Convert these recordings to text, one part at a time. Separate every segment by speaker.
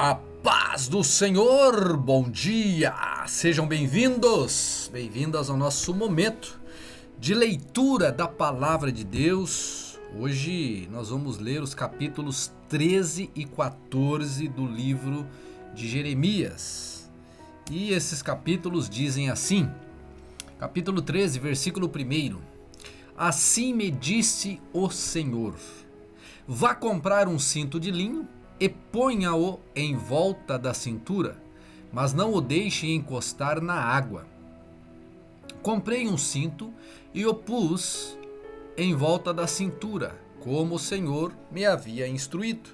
Speaker 1: A paz do Senhor, bom dia! Sejam bem-vindas ao nosso momento de leitura da Palavra de Deus. Hoje nós vamos ler os capítulos 13 e 14 do livro de Jeremias. E esses capítulos dizem assim, capítulo 13, versículo 1: Assim me disse o Senhor, vá comprar um cinto de linho e ponha-o em volta da cintura, mas não o deixe encostar na água. Comprei um cinto e o pus em volta da cintura, como o Senhor me havia instruído.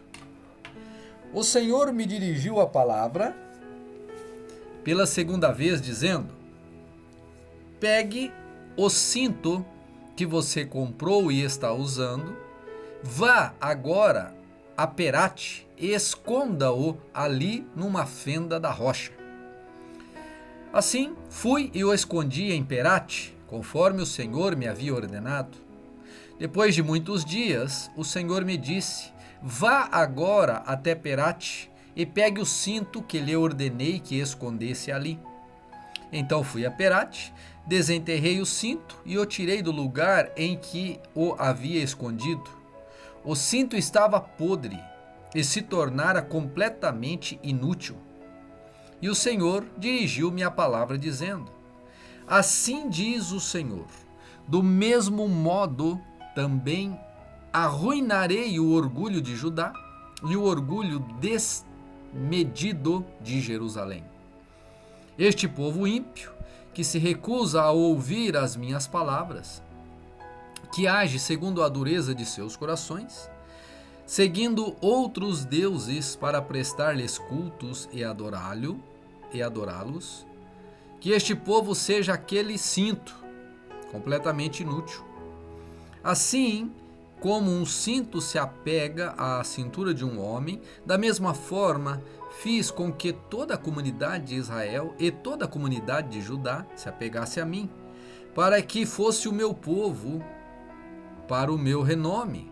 Speaker 1: O Senhor me dirigiu a palavra pela segunda vez, dizendo: pegue o cinto que você comprou e está usando, vá agora a Perate e esconda-o ali numa fenda da rocha. Assim fui e o escondi em Perate, conforme o Senhor me havia ordenado. Depois de muitos dias, o Senhor me disse: vá agora até Perate e pegue o cinto que lhe ordenei que escondesse ali. Então fui a Perate, desenterrei o cinto e o tirei do lugar em que o havia escondido. O cinto estava podre e se tornara completamente inútil. E o Senhor dirigiu-me a palavra dizendo: assim diz o Senhor, do mesmo modo também arruinarei o orgulho de Judá e o orgulho desmedido de Jerusalém. Este povo ímpio, que se recusa a ouvir as minhas palavras, que age segundo a dureza de seus corações, seguindo outros deuses para prestar-lhes cultos e adorá-los, que este povo seja aquele cinto, completamente inútil. Assim como um cinto se apega à cintura de um homem, da mesma forma fiz com que toda a comunidade de Israel e toda a comunidade de Judá se apegasse a mim, para que fosse o meu povo, para o meu renome,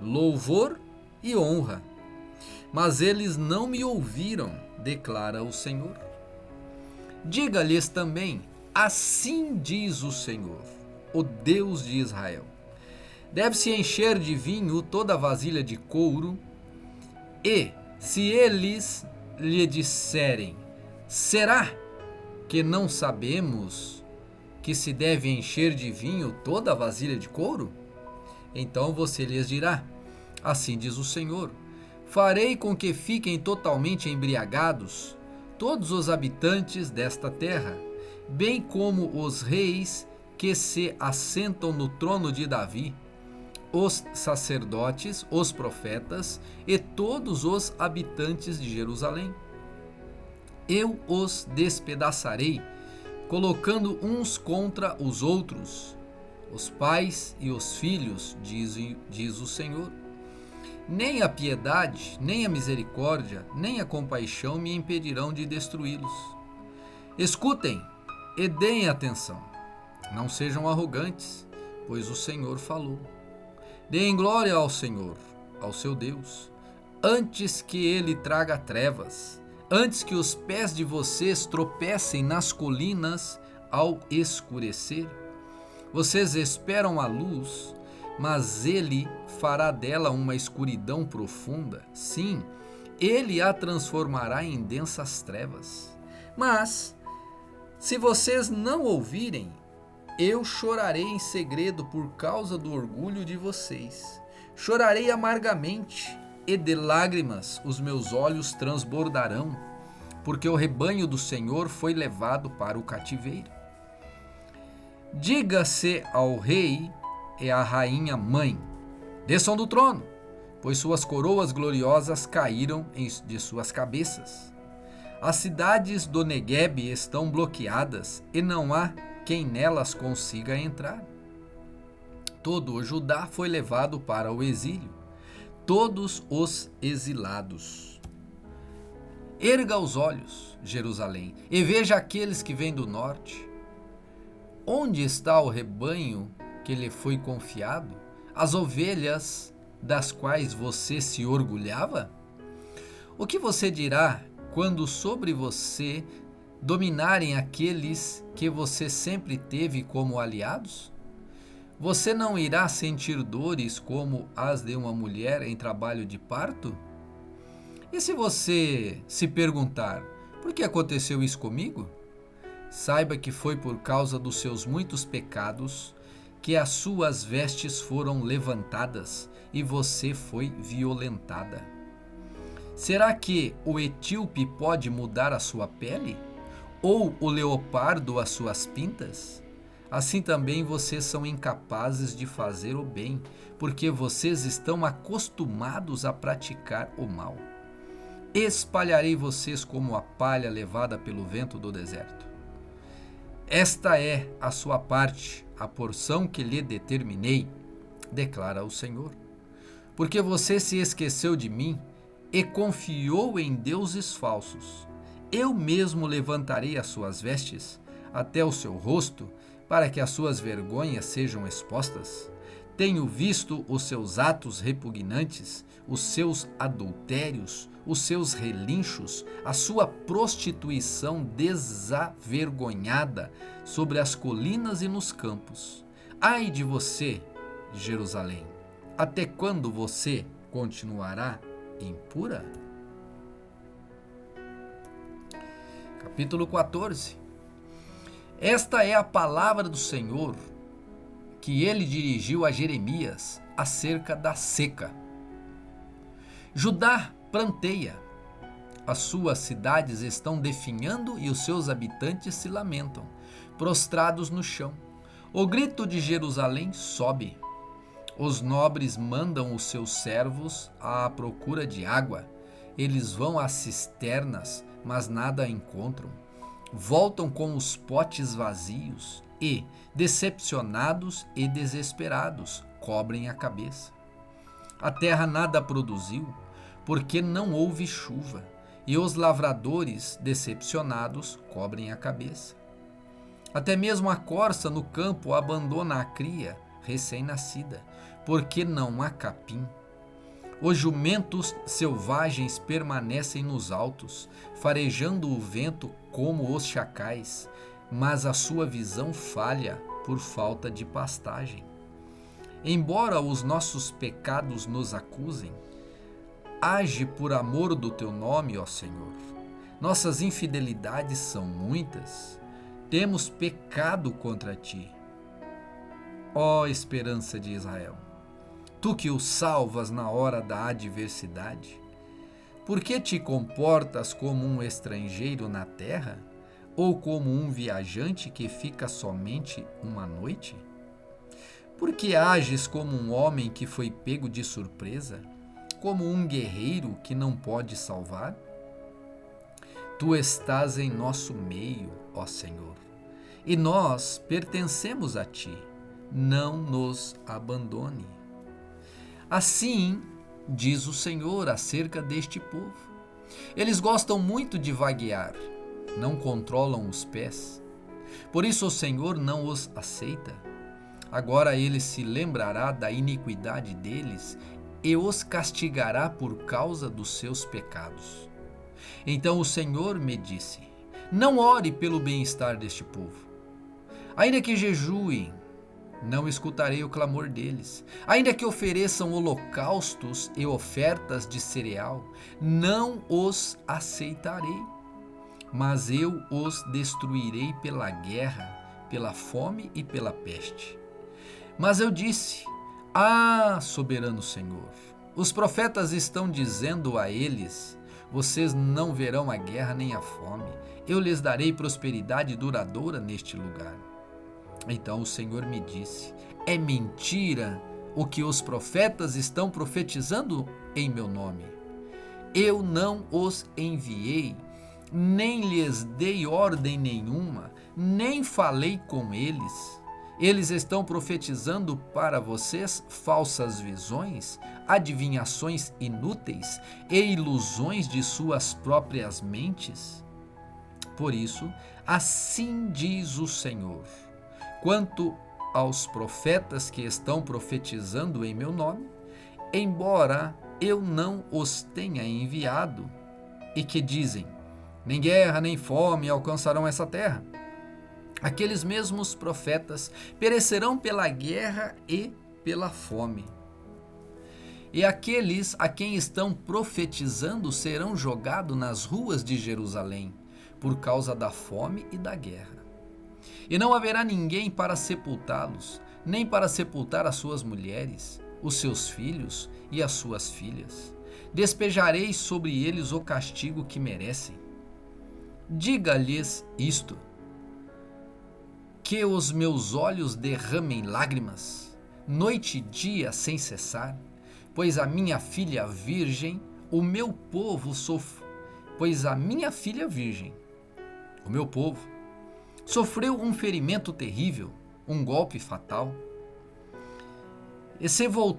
Speaker 1: louvor e honra. Mas eles não me ouviram, declara o Senhor. Diga-lhes também: assim diz o Senhor, o Deus de Israel. Deve-se encher de vinho toda a vasilha de couro, e, se eles lhe disserem: será que não sabemos que se deve encher de vinho toda a vasilha de couro? Então você lhes dirá: assim diz o Senhor, farei com que fiquem totalmente embriagados todos os habitantes desta terra, bem como os reis que se assentam no trono de Davi, os sacerdotes, os profetas e todos os habitantes de Jerusalém. Eu os despedaçarei, colocando uns contra os outros, os pais e os filhos, diz o Senhor. Nem a piedade, nem a misericórdia, nem a compaixão me impedirão de destruí-los. Escutem e deem atenção. Não sejam arrogantes, pois o Senhor falou. Deem glória ao Senhor, ao seu Deus, antes que ele traga trevas, antes que os pés de vocês tropecem nas colinas ao escurecer. Vocês esperam a luz, mas ele fará dela uma escuridão profunda. Sim, ele a transformará em densas trevas. Mas, se vocês não ouvirem, eu chorarei em segredo por causa do orgulho de vocês. Chorarei amargamente, e de lágrimas os meus olhos transbordarão, porque o rebanho do Senhor foi levado para o cativeiro. Diga-se ao rei e à rainha mãe: desçam do trono, pois suas coroas gloriosas caíram de suas cabeças. As cidades do Neguebe estão bloqueadas e não há quem nelas consiga entrar. Todo o Judá foi levado para o exílio, todos os exilados. Erga os olhos, Jerusalém, e veja aqueles que vêm do norte. Onde está o rebanho que lhe foi confiado? As ovelhas das quais você se orgulhava? O que você dirá quando sobre você dominarem aqueles que você sempre teve como aliados? Você não irá sentir dores como as de uma mulher em trabalho de parto? E se você se perguntar, por que aconteceu isso comigo? Saiba que foi por causa dos seus muitos pecados que as suas vestes foram levantadas e você foi violentada. Será que o etíope pode mudar a sua pele? Ou o leopardo as suas pintas? Assim também vocês são incapazes de fazer o bem, porque vocês estão acostumados a praticar o mal. Espalharei vocês como a palha levada pelo vento do deserto. Esta é a sua parte, a porção que lhe determinei, declara o Senhor. Porque você se esqueceu de mim e confiou em deuses falsos. Eu mesmo levantarei as suas vestes até o seu rosto, para que as suas vergonhas sejam expostas. Tenho visto os seus atos repugnantes, os seus adultérios, os seus relinchos, a sua prostituição desavergonhada sobre as colinas e nos campos. Ai de você, Jerusalém! Até quando você continuará impura? Capítulo 14. Esta é a palavra do Senhor que ele dirigiu a Jeremias acerca da seca. Judá pranteia, as suas cidades estão definhando e os seus habitantes se lamentam, prostrados no chão. O grito de Jerusalém sobe. Os nobres mandam os seus servos à procura de água. Eles vão às cisternas, mas nada encontram. Voltam com os potes vazios e, decepcionados e desesperados, cobrem a cabeça. A terra nada produziu, porque não houve chuva, e os lavradores, decepcionados, cobrem a cabeça. Até mesmo a corça no campo abandona a cria recém-nascida, porque não há capim. Os jumentos selvagens permanecem nos altos, farejando o vento como os chacais, mas a sua visão falha por falta de pastagem. Embora os nossos pecados nos acusem, age por amor do teu nome, ó Senhor. Nossas infidelidades são muitas, temos pecado contra ti. Ó esperança de Israel, tu que o salvas na hora da adversidade, por que te comportas como um estrangeiro na terra, ou como um viajante que fica somente uma noite? Por que ages como um homem que foi pego de surpresa, como um guerreiro que não pode salvar? Tu estás em nosso meio, ó Senhor, e nós pertencemos a ti. Não nos abandone. Assim diz o Senhor acerca deste povo. Eles gostam muito de vaguear, não controlam os pés. Por isso o Senhor não os aceita. Agora ele se lembrará da iniquidade deles e os castigará por causa dos seus pecados. Então o Senhor me disse: não ore pelo bem-estar deste povo. Ainda que jejuem, não escutarei o clamor deles. Ainda que ofereçam holocaustos e ofertas de cereal, não os aceitarei. Mas eu os destruirei pela guerra, pela fome e pela peste. Mas eu disse: ah, soberano Senhor, os profetas estão dizendo a eles: vocês não verão a guerra nem a fome. Eu lhes darei prosperidade duradoura neste lugar. Então o Senhor me disse: é mentira o que os profetas estão profetizando em meu nome. Eu não os enviei, nem lhes dei ordem nenhuma, nem falei com eles. Eles estão profetizando para vocês falsas visões, adivinhações inúteis e ilusões de suas próprias mentes. Por isso, assim diz o Senhor: quanto aos profetas que estão profetizando em meu nome, embora eu não os tenha enviado, e que dizem: nem guerra nem fome alcançarão essa terra. Aqueles mesmos profetas perecerão pela guerra e pela fome. E aqueles a quem estão profetizando serão jogados nas ruas de Jerusalém, por causa da fome e da guerra. E não haverá ninguém para sepultá-los, nem para sepultar as suas mulheres, os seus filhos e as suas filhas. Despejarei sobre eles o castigo que merecem. Diga-lhes isto: que os meus olhos derramem lágrimas, noite e dia sem cessar, pois a minha filha virgem, o meu povo o meu povo, sofreu um ferimento terrível, um golpe fatal. E se vou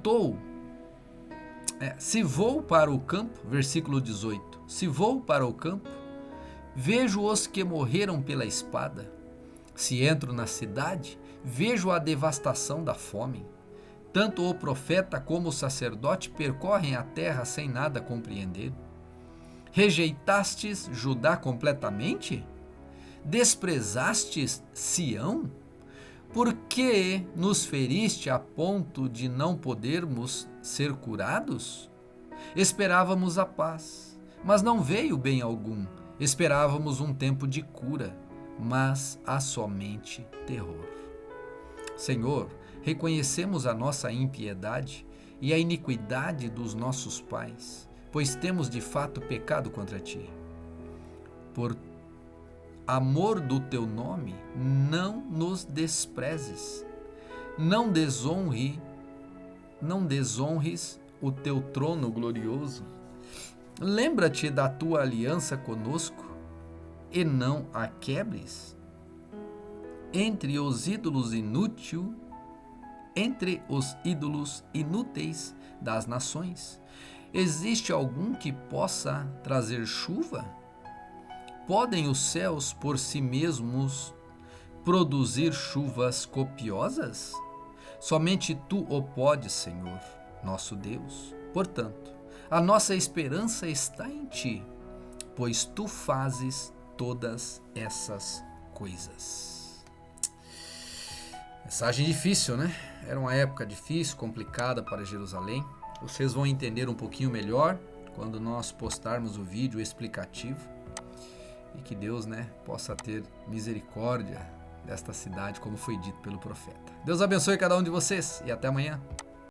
Speaker 1: para o campo, versículo 18, se vou para o campo, vejo os que morreram pela espada. Se entro na cidade, vejo a devastação da fome. Tanto o profeta como o sacerdote percorrem a terra sem nada compreender. Rejeitastes Judá completamente? Desprezastes Sião? Por que nos feriste a ponto de não podermos ser curados? Esperávamos a paz, mas não veio bem algum. Esperávamos um tempo de cura, mas há somente terror. Senhor, reconhecemos a nossa impiedade e a iniquidade dos nossos pais, pois temos de fato pecado contra ti. Por amor do teu nome, não nos desprezes. Não desonres o teu trono glorioso. Lembra-te da tua aliança conosco e não a quebres. Entre os ídolos inúteis das nações, existe algum que possa trazer chuva? Podem os céus por si mesmos produzir chuvas copiosas? Somente tu o podes, Senhor, nosso Deus. Portanto, a nossa esperança está em ti, pois tu fazes todas essas coisas. Mensagem difícil, né? Era uma época difícil, complicada para Jerusalém. Vocês vão entender um pouquinho melhor quando nós postarmos o vídeo explicativo. E que Deus, possa ter misericórdia desta cidade, como foi dito pelo profeta. Deus abençoe cada um de vocês e até amanhã.